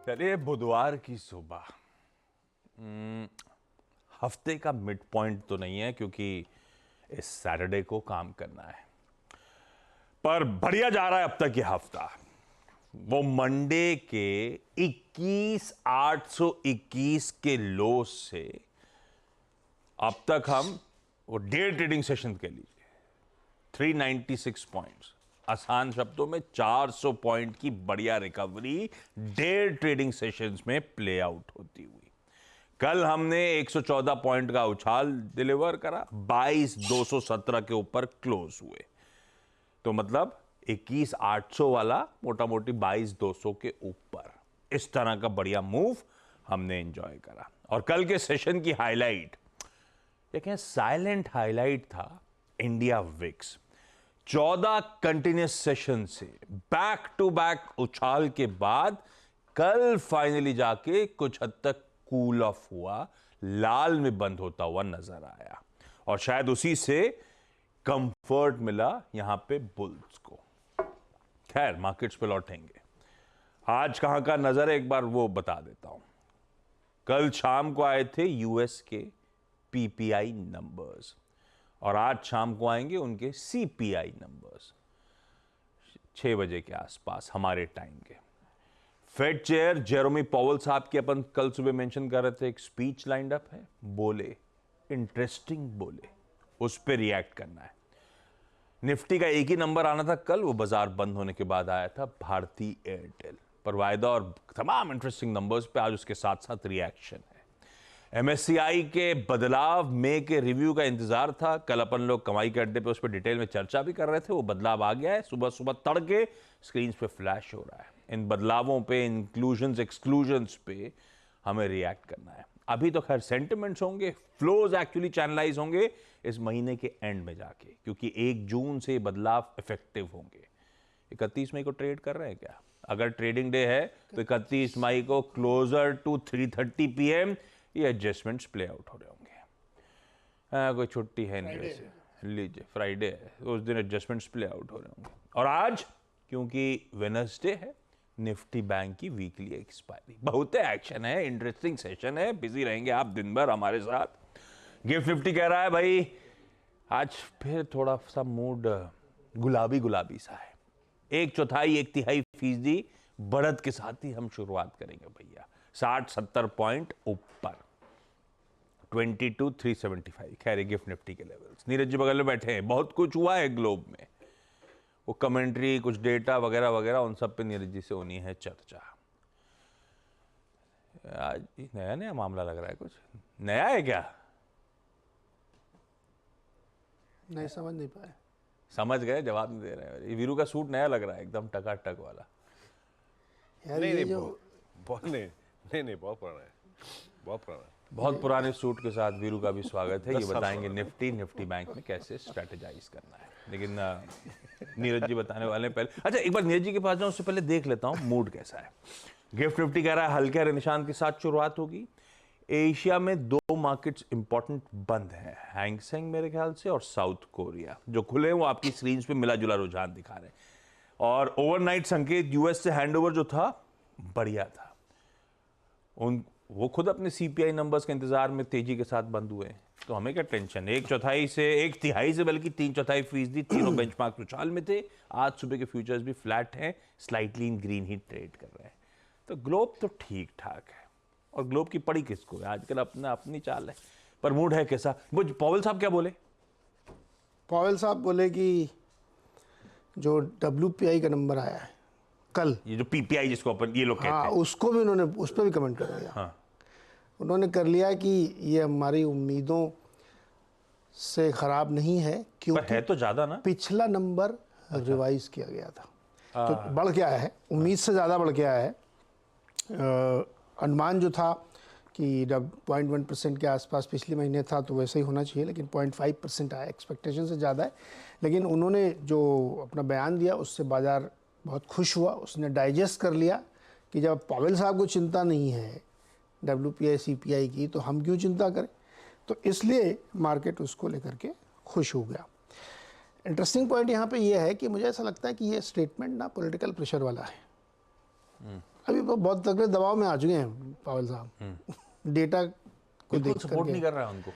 चलिए बुधवार की सुबह, हफ्ते का मिड पॉइंट तो नहीं है क्योंकि इस सैटरडे को काम करना है, पर बढ़िया जा रहा है अब तक ये हफ्ता। वो मंडे के 21,821 के लो से अब तक हम वो डे ट्रेडिंग सेशन के लिए 396 पॉइंट्स, आसान शब्दों में 400 पॉइंट की बढ़िया रिकवरी डे ट्रेडिंग सेशंस में प्ले आउट होती हुई। कल हमने 114 पॉइंट का उछाल डिलीवर करा, 22,217 के ऊपर क्लोज हुए, तो मतलब 21,800 वाला मोटा मोटी 22,200 के ऊपर। इस तरह का बढ़िया मूव हमने एंजॉय करा। और कल के सेशन की हाईलाइट, देखें साइलेंट हाईलाइट था इंडिया विक्स। 14 कंटिन्यूस सेशन से बैक टू बैक उछाल के बाद कल फाइनली जाके कुछ हद तक कूल ऑफ हुआ, लाल में बंद होता हुआ नजर आया, और शायद उसी से कंफर्ट मिला यहां पे बुल्स को। खैर मार्केट्स पे लौटेंगे, आज कहां का नजर है एक बार वो बता देता हूं। कल शाम को आए थे यूएस के पीपीआई नंबर्स, और आज शाम को आएंगे उनके सीपीआई नंबर्स 6 बजे के आसपास हमारे टाइम के। फेड चेयर जेरोमी पॉवेल साहब की अपन कल सुबह मेंशन कर रहे थे, एक स्पीच लाइंड अप है, बोले इंटरेस्टिंग बोले, उस पर रिएक्ट करना है। निफ्टी का एक ही नंबर आना था कल, वो बाजार बंद होने के बाद आया था, भारती एयरटेल। पर वायदा और तमाम इंटरेस्टिंग नंबर्स पे आज उसके साथ साथ रिएक्शन है। एमएससीआई के बदलाव में के रिव्यू का इंतजार था, कल अपन लोग कमाई के अड्डे पे उस पर डिटेल में चर्चा भी कर रहे थे। वो बदलाव आ गया है, सुबह सुबह तड़के स्क्रीन पे फ्लैश हो रहा है। इन बदलावों पे, इंक्लूजन्स एक्सक्लूजन्स पे हमें रिएक्ट करना है। अभी तो खैर सेंटिमेंट्स होंगे, फ्लोज एक्चुअली चैनलाइज होंगे इस महीने के एंड में जाके, क्योंकि 1 जून से बदलाव इफेक्टिव होंगे। 31 मई को ट्रेड कर रहे हैं क्या? अगर ट्रेडिंग डे है तो 31 मई को क्लोजर टू 3:30 PM ये एडजस्टमेंट्स प्ले आउट हो रहे होंगे। कोई छुट्टी है नहीं वैसे, लीजिए फ्राइडे है, उस दिन एडजस्टमेंट्स प्ले आउट हो रहे होंगे। और आज क्योंकि वेडनेसडे है, निफ्टी बैंक की वीकली एक्सपायरी, बहुत एक्शन है, इंटरेस्टिंग सेशन है, बिजी रहेंगे आप दिन भर हमारे साथ। गिफ्ट निफ्टी कह रहा है भाई आज फिर थोड़ा सा मूड गुलाबी गुलाबी सा है। 1/4 1/3% बढ़त के साथ ही हम शुरुआत करेंगे भैया, 60-70 पॉइंट ऊपर, 22,375। खैर गिफ्ट निफ्टी के लेवल्स। नीरज जी बगल में बैठे हैं, बहुत कुछ हुआ है ग्लोब में, वो कमेंट्री, कुछ डेटा वगैरह वगैरह, उन सब पे नीरज जी से होनी है चर्चा। आज नया नया मामला लग रहा है, कुछ नया है क्या? नहीं समझ नहीं पाए। समझ गए, जवाब नहीं दे रहे हैं। वीरू का सूट नया लग रहा है, एकदम टकाटक वाला। यार नहीं ये नहीं जो नहीं बहुत पुराना है, बहुत पुराना है। बहुत पुराने सूट के साथ वीरू का भी स्वागत है। ये बताएंगे निफ्टी बैंक में कैसे स्ट्रेटेजाइज करना है, लेकिन नीरज जी बताने वाले हैं पहले। अच्छा एक बार नीरज जी के पास जाऊं उससे पहले देख लेता हूं मूड कैसा है। गिफ्ट निफ्टी कह रहा है हल्के निशान के साथ शुरुआत होगी। एशिया में 2 मार्केट्स इंपॉर्टेंट बंद हैं, हैंगसेंग मेरे ख्याल से और साउथ कोरिया। जो खुले हैं वो आपकी स्क्रीन पे मिला जुला रुझान दिखा रहे हैं। और ओवरनाइट संकेत यूएस से हैंडओवर जो था बढ़िया था, वो खुद अपने सीपीआई नंबर्स के इंतजार में तेजी के साथ बंद हुए हैं, तो हमें क्या टेंशन। 1/4 से 1/3 से बल्कि 3/4% तीनों बेंचमार्क उछाल में थे। आज सुबह के फ्यूचर्स भी फ्लैट हैं, स्लाइटली इन ग्रीन ही ट्रेड कर रहे हैं, तो ग्लोब तो ठीक ठाक है। और ग्लोब की पड़ी किसको है, आजकल अपनी चाल है। पर मूड है कैसा? वो पॉवेल साहब क्या बोले? पॉवेल साहब बोले कि जो WPI का नंबर आया है कल, ये जो पीपीआई जिसको अपन ये लोग कहते हाँ हैं, उसको भी उन्होंने उस पर भी कमेंट कर दिया। हाँ उन्होंने कर लिया कि ये हमारी उम्मीदों से खराब नहीं है, पर क्योंकि है तो ज्यादा ना, पिछला नंबर रिवाइज किया गया था, तो बढ़ क्या है, उम्मीद से ज़्यादा बढ़ क्या है। अनुमान जो था कि 0.1% के आसपास पिछले महीने था, तो वैसे ही होना चाहिए, लेकिन 0.5% आया, एक्सपेक्टेशन से ज़्यादा है। लेकिन उन्होंने जो अपना बयान दिया उससे बाज़ार बहुत खुश हुआ, उसने डाइजेस्ट कर लिया कि जब पॉवेल साहब को चिंता नहीं है WPI CPI की, तो हम क्यों चिंता करें। तो इसलिए मार्केट उसको लेकर के खुश हो गया। इंटरेस्टिंग पॉइंट यहाँ पे ये है कि मुझे ऐसा लगता है कि ये स्टेटमेंट ना पॉलिटिकल प्रेशर वाला है। अभी बहुत तगड़े दबाव में आ चुके हैं पावेल साहब डेटा को देख सपोर्ट नहीं कर रहा है उनको।